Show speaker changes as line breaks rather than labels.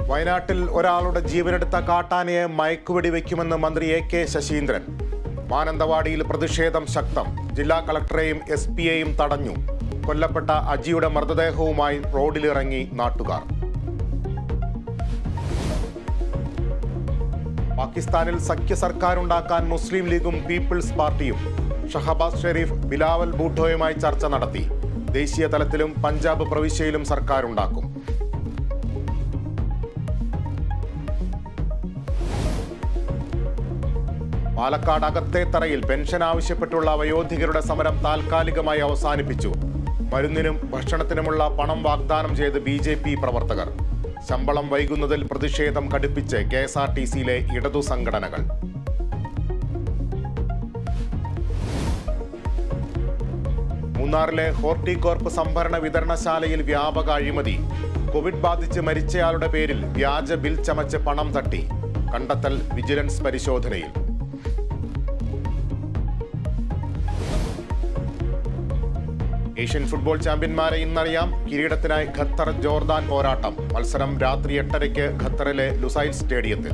വയനാട്ടിൽ ഒരാളുടെ ജീവനെടുത്ത കാട്ടാനയെ മയക്കുവെടിവെക്കുമെന്ന് മന്ത്രി എ കെ ശശീന്ദ്രൻ. മാനന്തവാടിയിൽ പ്രതിഷേധം ശക്തം. ജില്ലാ കളക്ടറെയും SP-യെയും തടഞ്ഞു. കൊല്ലപ്പെട്ട അജിയുടെ മൃതദേഹവുമായി റോഡിലിറങ്ങി നാട്ടുകാർ. പാകിസ്ഥാനിൽ സഖ്യ സർക്കാരുണ്ടാക്കാൻ മുസ്ലിം ലീഗും പീപ്പിൾസ് പാർട്ടിയും. ഷഹബാസ് ഷെരീഫ് ബിലാവൽ ഭൂട്ടോയുമായി ചർച്ച നടത്തി. ദേശീയ തലത്തിലും പഞ്ചാബ് പ്രവിശ്യയിലും സർക്കാരുണ്ടാക്കും. പാലക്കാട് അകത്തേത്തറയിൽ പെൻഷൻ ആവശ്യപ്പെട്ടുള്ള വയോധികരുടെ സമരം താൽക്കാലികമായി അവസാനിപ്പിച്ചു. മരുന്നിനും ഭക്ഷണത്തിനുമുള്ള പണം വാഗ്ദാനം ചെയ്ത് BJP പ്രവർത്തകർ. ശമ്പളം വൈകുന്നതിൽ പ്രതിഷേധം കടുപ്പിച്ച് KSRTCയിലെ ഇടതു സംഘടനകൾ. മൂന്നാറിലെ ഹോർട്ടികോർപ്പ് സംഭരണ വിതരണശാലയിൽ വ്യാപക അഴിമതി. കോവിഡ് ബാധിച്ച് മരിച്ചയാളുടെ പേരിൽ വ്യാജ ബിൽ ചമച്ച് പണം തട്ടി. കണ്ടെത്തൽ വിജിലൻസ് പരിശോധനയിൽ. ഏഷ്യൻ ഫുട്ബോൾ ചാമ്പ്യന്മാരെ ഇന്നറിയാം. കിരീടത്തിനായി ഖത്തർ ജോർദാൻ പോരാട്ടം. മത്സരം രാത്രി 8:30 ഖത്തറിലെ ലുസൈൽ സ്റ്റേഡിയത്തിൽ.